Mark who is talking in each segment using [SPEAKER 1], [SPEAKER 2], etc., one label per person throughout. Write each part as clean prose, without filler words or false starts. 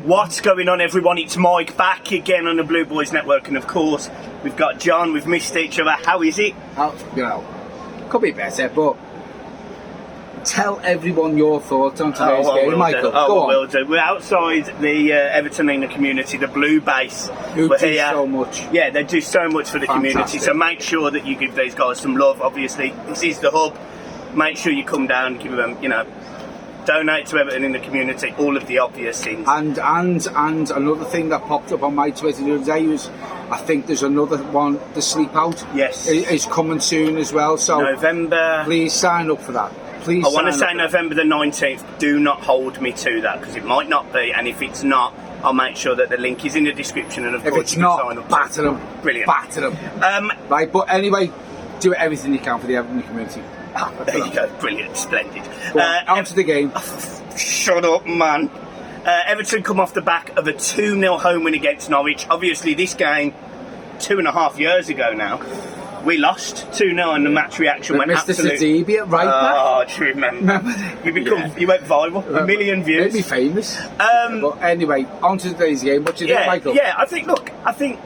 [SPEAKER 1] What's going on, everyone? It's Mike back again on the Blue Boys Network, and of course we've got John. We've missed each other. How is it?
[SPEAKER 2] Could be better, but tell everyone your thoughts on today's game, Michael. Go on.
[SPEAKER 1] Will do. We're outside the Everton in the community, the Blue Base.
[SPEAKER 2] Who do so much.
[SPEAKER 1] Yeah, they do so much for the community, so make sure that you give these guys some love. Obviously, this is the hub. Make sure you come down, give them, donate to Everton in the community, all of the obvious things.
[SPEAKER 2] And another thing that popped up on my Twitter the other day was, I think there's another one, the Sleep Out.
[SPEAKER 1] Yes.
[SPEAKER 2] Is coming soon as well, so
[SPEAKER 1] November.
[SPEAKER 2] Please sign up for that. I
[SPEAKER 1] want to say November the 19th. Do not hold me to that, because it might not be, and if it's not, I'll make sure that the link is in the description, and of course
[SPEAKER 2] it's not, sign up. Batter them.
[SPEAKER 1] Brilliant.
[SPEAKER 2] Batter them. Right, but anyway, do everything you can for the Everton community.
[SPEAKER 1] There you go, brilliant, splendid.
[SPEAKER 2] On to the game.
[SPEAKER 1] Shut up, man. Everton come off the back of a 2-0 home win against Norwich. Obviously, this game, 2.5 years ago now, we lost 2-0 and the match reaction went absolutely...
[SPEAKER 2] Mr. Sadibia, right back.
[SPEAKER 1] Oh, do you remember? You went viral, a million views.
[SPEAKER 2] Made me famous. But anyway, on to today's game. What do you think, Michael?
[SPEAKER 1] Yeah, I think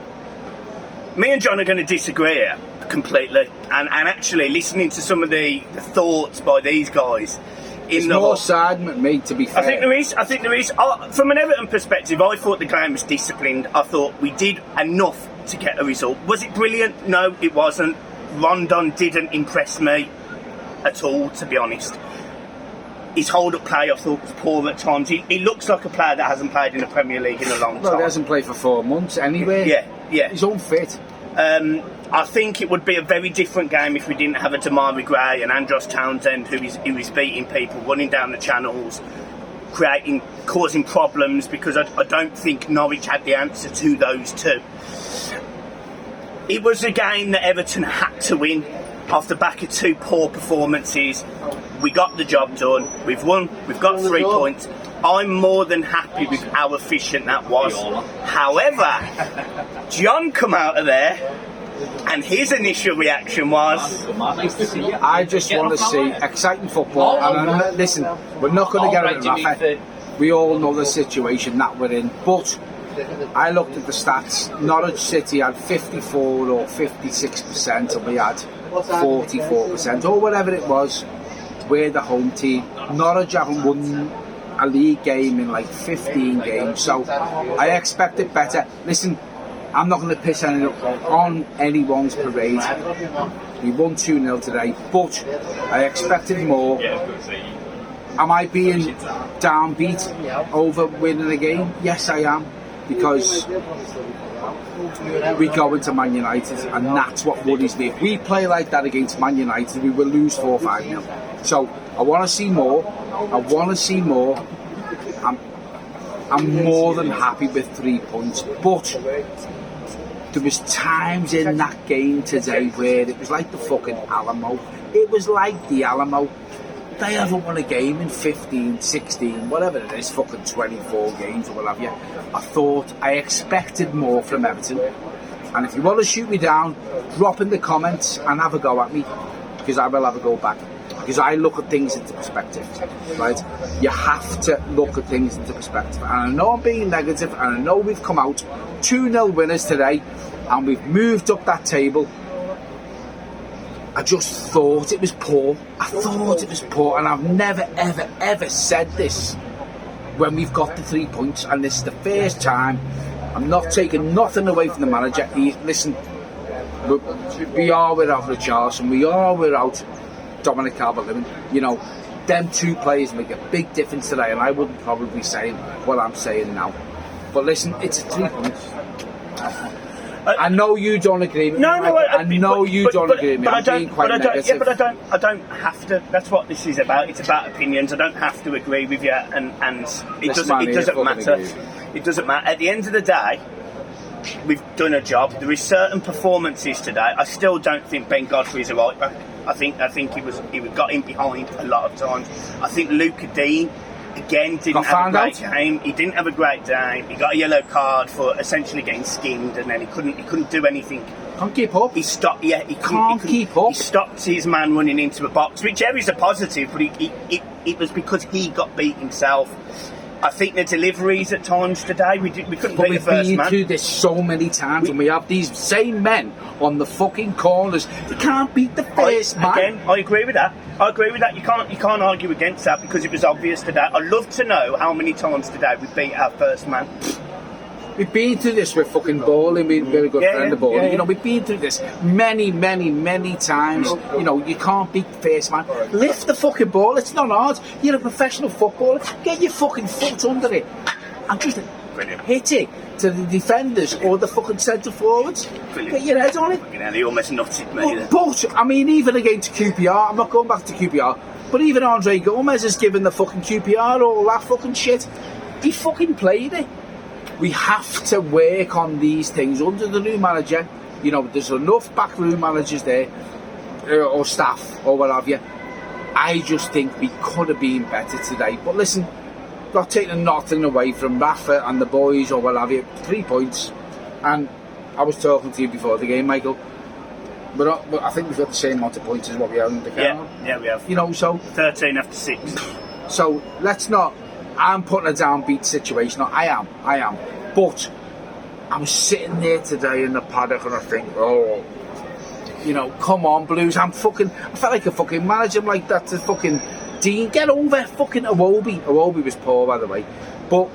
[SPEAKER 1] me and John are going to disagree here completely, and actually listening to some of the thoughts by these guys
[SPEAKER 2] It's more sad than me, to be fair.
[SPEAKER 1] I think there is. From an Everton perspective, I thought the game was disciplined. I thought we did enough to get a result. Was it brilliant? No, it wasn't. Rondon didn't impress me at all, to be honest. His hold-up play, I thought, was poor at times. He looks like a player that hasn't played in the Premier League in a long time.
[SPEAKER 2] Well, he hasn't played for 4 months anyway.
[SPEAKER 1] Yeah.
[SPEAKER 2] He's unfit.
[SPEAKER 1] I think it would be a very different game if we didn't have a Damari Gray and Andros Townsend who is beating people, running down the channels, causing problems, because I don't think Norwich had the answer to those two. It was a game that Everton had to win off the back of 2 poor performances. We got the job done. We've won. We've got 3 points. I'm more than happy with how efficient that was. However, John come out of there, and his initial reaction was,
[SPEAKER 2] I just want to see exciting football. And listen, we're not going to get it enough. We all know the situation that we're in. But I looked at the stats. Norwich City had 54 or 56%, and we had 44%, or whatever it was. We're the home team. Norwich haven't won a league game in like 15 games, so I expected better. Listen, I'm not going to piss on anyone's parade. We won 2-0 today, but I expected more. Am I being downbeat over winning a game? Yes, I am, because we go into Man United, and that's what worries me. If we play like that against Man United, we will lose 4-5-0. So I want to see more. I'm more than happy with 3 points, but there was times in that game today where it was like the fucking Alamo. It was like the Alamo. They haven't won a game in 15, 16, whatever it is, fucking 24 games or what have you. I expected more from Everton. And if you want to shoot me down, drop in the comments and have a go at me, because I will have a go back. Because I look at things into perspective, right? You have to look at things into perspective. And I know I'm being negative, and I know we've come out 2-0 winners today, and we've moved up that table. I just thought it was poor. And I've never, ever, ever said this when we've got the 3 points, and this is the first time. I'm not taking nothing away from the manager. Listen, we are without Richarlison, we are without Dominic Calvert-Lewin. Them 2 players make a big difference today, and I wouldn't probably say what I'm saying now. But listen, it's 3 points. I know you don't agree with me. I know you don't agree with me. I'm being quite negative.
[SPEAKER 1] Yeah, but I don't have to. That's what this is about. It's about opinions. I don't have to agree with you, and it doesn't matter. It doesn't matter. At the end of the day, we've done a job. There is certain performances today. I still don't think Ben Godfrey's a right back. I think he got in behind a lot of times. I think Luca Dean, again, didn't have a great game. He didn't have a great game. He got a yellow card for essentially getting skinned, and then he couldn't do anything.
[SPEAKER 2] Can't keep up.
[SPEAKER 1] He stopped. Yeah, he
[SPEAKER 2] can't keep up.
[SPEAKER 1] He stopped his man running into a box, which is a positive, but it was because he got beat himself. I think the deliveries at times today, we couldn't
[SPEAKER 2] But
[SPEAKER 1] beat the
[SPEAKER 2] we've
[SPEAKER 1] first
[SPEAKER 2] been
[SPEAKER 1] man.
[SPEAKER 2] through this so many times, and we have these same men on the fucking corners. They can't beat the first man.
[SPEAKER 1] Again, I agree with that. I agree with that. You can't argue against that because it was obvious today. I'd love to know how many times today we beat our first man.
[SPEAKER 2] We've been through this with fucking bowling. We're a very good friend of bowling.
[SPEAKER 1] Yeah.
[SPEAKER 2] You know, we've been through this many times. You know, you can't beat the first man. Lift the fucking ball. It's not hard. You're a professional footballer. Get your fucking foot under it and just hit it to the defenders or the fucking centre forwards.
[SPEAKER 1] Brilliant.
[SPEAKER 2] Get your head on it.
[SPEAKER 1] You know, he almost nutted me.
[SPEAKER 2] But I mean, even against QPR, I'm not going back to QPR, but even Andre Gomez has given the fucking QPR all that fucking shit. He fucking played it. We have to work on these things under the new manager. You know, there's enough backroom managers there, or staff, or what have you. I just think we could have been better today. But listen, not taking nothing away from Rafa and the boys, or what have you. 3 points. And I was talking to you before the game, Michael. But I think we've got the same amount of points as what we have in the count.
[SPEAKER 1] Yeah, we have.
[SPEAKER 2] You know, so
[SPEAKER 1] 13 after 6.
[SPEAKER 2] So let's not. I'm putting a downbeat situation. I am. But I was sitting there today in the paddock and I think, oh, you know, come on, Blues. I felt like a fucking manager like that to fucking Dean. Get over fucking Iwobi. Iwobi was poor, by the way. But,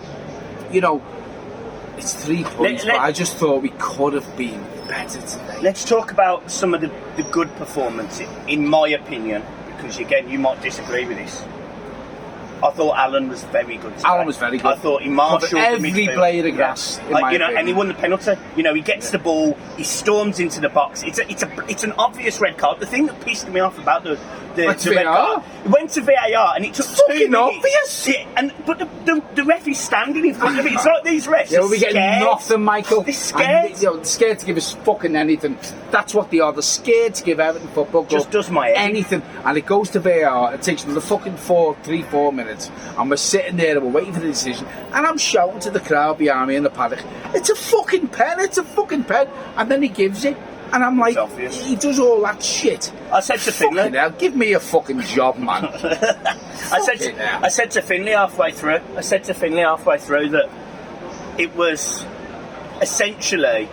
[SPEAKER 2] you know, it's 3 points. But I just thought we could have been better today.
[SPEAKER 1] Let's talk about some of the good performances, in my opinion, because again, you might disagree with this. I thought Alan was very good today.
[SPEAKER 2] Alan was very good.
[SPEAKER 1] I thought he marshalled
[SPEAKER 2] every
[SPEAKER 1] the midfield.
[SPEAKER 2] blade of grass. In my opinion.
[SPEAKER 1] And he won the penalty. You know, he gets the ball, he storms into the box. It's an obvious red card. The thing that pissed me off about the red card, it went to VAR and it took 2 minutes.
[SPEAKER 2] Obvious.
[SPEAKER 1] Yeah, but the ref is standing in front of it. It's like these refs.
[SPEAKER 2] Yeah, we get nothing, Michael.
[SPEAKER 1] They're scared.
[SPEAKER 2] They're scared to give us fucking anything. That's what they are. They're scared to give Everton football.
[SPEAKER 1] Just does my head.
[SPEAKER 2] Anything, and it goes to VAR. It takes them the fucking 3-4 minutes, and we're sitting there and we're waiting for the decision. And I'm shouting to the crowd behind me in the paddock, "It's a fucking pen! It's a fucking pen!" And then he gives it, and I'm like, he does all that shit.
[SPEAKER 1] I said to Finlay,
[SPEAKER 2] give me a fucking job, man.
[SPEAKER 1] I said to Finlay halfway through that it was essentially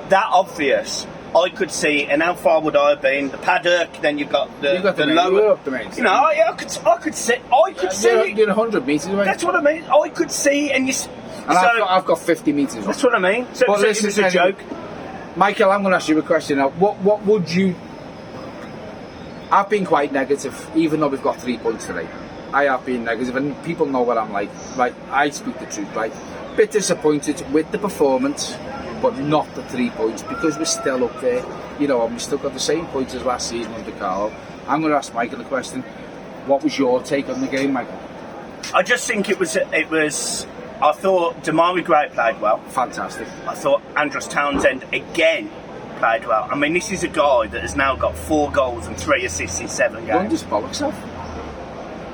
[SPEAKER 1] that obvious. I could see it, and how far would I have been? The paddock, then you've got the lower.
[SPEAKER 2] Up the main.
[SPEAKER 1] You know, I could see it.
[SPEAKER 2] You're 100 metres away.
[SPEAKER 1] That's what I mean. I could see, and you.
[SPEAKER 2] And I've got 50 metres.
[SPEAKER 1] That's what I mean. So it was a joke.
[SPEAKER 2] Michael, I'm going to ask you a question now. What would you... I've been quite negative, even though we've got 3 points today. I have been negative, and people know what I'm like. Right, I speak the truth, right? Bit disappointed with the performance, but not the 3 points, because we're still up there. You know, and we still got the same points as last season under Carlo. I'm going to ask Michael a question. What was your take on the game, Michael?
[SPEAKER 1] I just think it was. I thought Damari Gray played well.
[SPEAKER 2] Fantastic.
[SPEAKER 1] I thought Andros Townsend again played well. I mean, this is a guy that has now got 4 goals and 3 assists in 7 games.
[SPEAKER 2] Don't just bollocks off.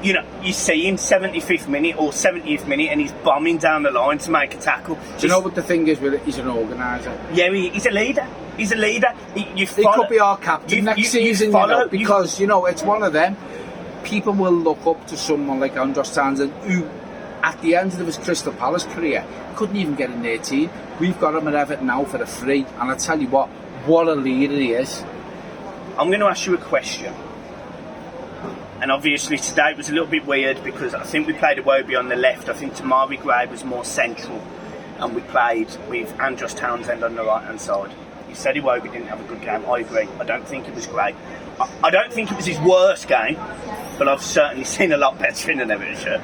[SPEAKER 1] You know, you see him 75th minute or 70th minute and he's bombing down the line to make a tackle.
[SPEAKER 2] Do you know what the thing is with it? He's an organiser.
[SPEAKER 1] Yeah, he's a leader. He's a leader. He
[SPEAKER 2] could be our captain next season, because, you know, it's one of them. People will look up to someone like Andros Townsend, who, at the end of his Crystal Palace career, couldn't even get in their team. We've got him at Everton now for the free, and I tell you what a leader he is.
[SPEAKER 1] I'm going to ask you a question. And obviously today it was a little bit weird because I think we played Iwobi on the left. I think Damari Gray was more central, and we played with Andros Townsend on the right hand side. You said Iwobi didn't have a good game. I agree. I don't think it was great. I don't think it was his worst game, but I've certainly seen a lot better in an Everton shirt.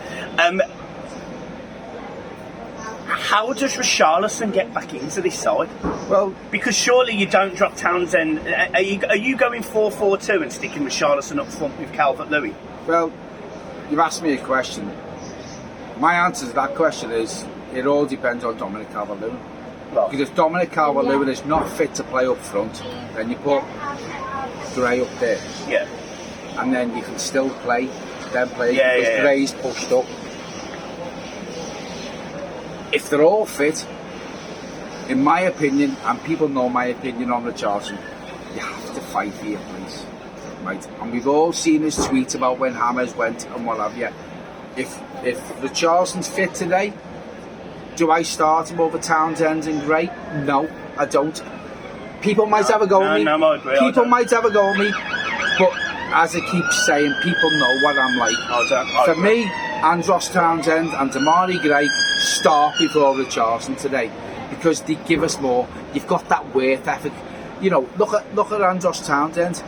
[SPEAKER 1] How does Richarlison get back into this side? Well, because surely you don't drop Townsend. Are you going 4-4-2 and sticking Richarlison up front with Calvert-Lewin?
[SPEAKER 2] Well, you've asked me a question. My answer to that question is it all depends on Dominic Calvert-Lewin. Well, because if Dominic Calvert-Lewin is not fit to play up front, then you put Gray up there.
[SPEAKER 1] Yeah.
[SPEAKER 2] And then you can still play. Because Gray's pushed up. If they're all fit, in my opinion, and people know my opinion on Richarlison, you have to fight for your place, right? And we've all seen his tweets about when Hammers went and what have you. if Richarlison's fit today, do I start him over Townsend and Gray? No, I don't. People might have a go at me.
[SPEAKER 1] No, I agree.
[SPEAKER 2] People might have a go at me, but as I keep saying, people know what I'm like. For me, Andros Townsend and Damari Gray start before Richarlison today because they give us more. You've got that work ethic. You know, look at Andros Townsend.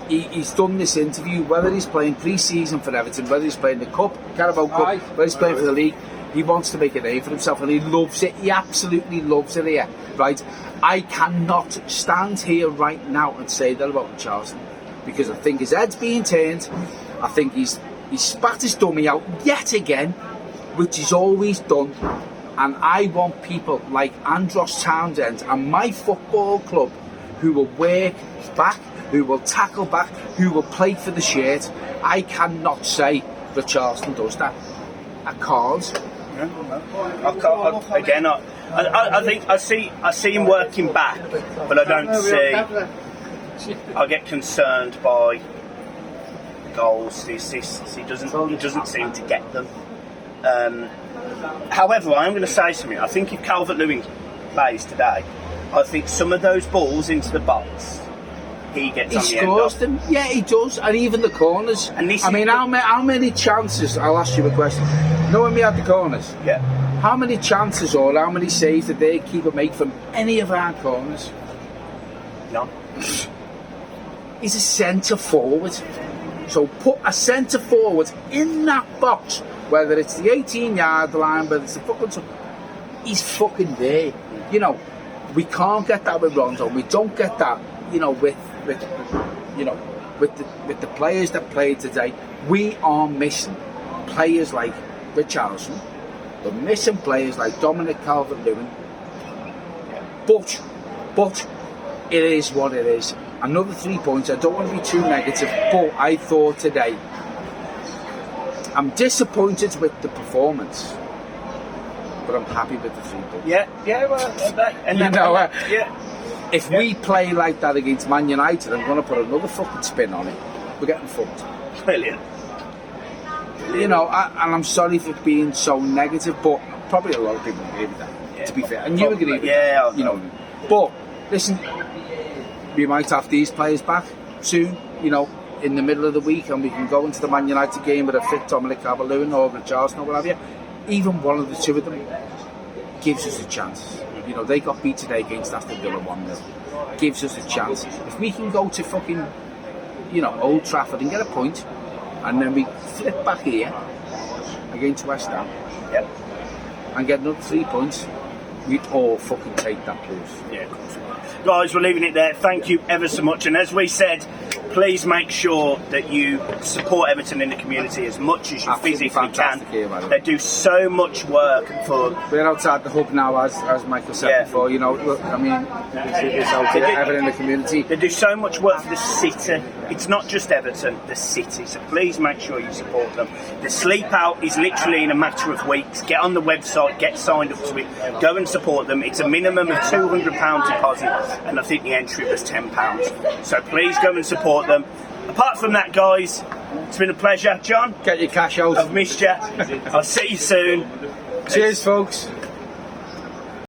[SPEAKER 2] He's done this interview, whether he's playing pre-season for Everton, whether he's playing the Cup, Carabao Cup, whether he's playing for the league. He wants to make a name for himself and he loves it. He absolutely loves it here, right? I cannot stand here right now and say that about Richarlison because I think his head's being turned. I think he's spat his dummy out yet again, which he's always done. And I want people like Andros Townsend and my football club who will work back, who will tackle back, who will play for the shirt. I cannot say Richarlison does that. I can't.
[SPEAKER 1] I think I see him working back, but I don't see. I get concerned by goals, the assists. He doesn't seem to get them. However, I am going to say something. I think if Calvert-Lewin plays today, I think some of those balls into the box, he gets on the end of.
[SPEAKER 2] He scores them. Yeah, he does, and even the corners. And how many chances? I'll ask you a question. You know when we had the corners?
[SPEAKER 1] Yeah.
[SPEAKER 2] How many chances or how many saves did their keeper make from any of our corners?
[SPEAKER 1] None.
[SPEAKER 2] He's a centre forward. So put a centre forward in that box, whether it's the 18-yard line, whether it's the fucking... He's fucking there. You know, we can't get that with Rondo. We don't get that, you know, with the players that played today. We are missing players like Richarlison. We're missing players like Dominic Calvert-Lewin. But it is what it is. Another 3 points. I don't want to be too negative, but I thought today I'm disappointed with the performance, but I'm happy with the 3 points. If we play like that against Man United, I'm going to put another fucking spin on it. We're getting fucked.
[SPEAKER 1] Brilliant.
[SPEAKER 2] You know, and I'm sorry for being so negative, but probably a lot of people agree with that. Yeah, to be fair, and you agree with that. You know, but listen, we might have these players back soon. You know, in the middle of the week, and we can go into the Man United game with a fit Dominic Calvert-Lewin or Richarlison or what have you. Even one of the two of them gives us a chance. You know, they got beat today against Aston Villa 1-0. Gives us a chance. If we can go to fucking, you know, Old Trafford and get a point, and then we flip back here against West Ham, and get another 3 points, we'd all fucking take that, please.
[SPEAKER 1] Yeah, of course. Guys, we're leaving it there. Thank you ever so much. And as we said, please make sure that you support Everton in the community as much as you physically can.
[SPEAKER 2] Here,
[SPEAKER 1] they do so much work for...
[SPEAKER 2] We're outside the hub now, as Michael said before. You know, look, I mean, it's out here, Everton in the community.
[SPEAKER 1] They do so much work for the city. It's not just Everton, the city. So please make sure you support them. The sleep out is literally in a matter of weeks. Get on the website, get signed up to it, go and support them. It's a minimum of £200 deposit, and I think the entry was £10. So please go and support them. Apart from that, guys, it's been a pleasure. John,
[SPEAKER 2] get your cash out.
[SPEAKER 1] I've missed you. I'll see you soon.
[SPEAKER 2] Cheers, folks.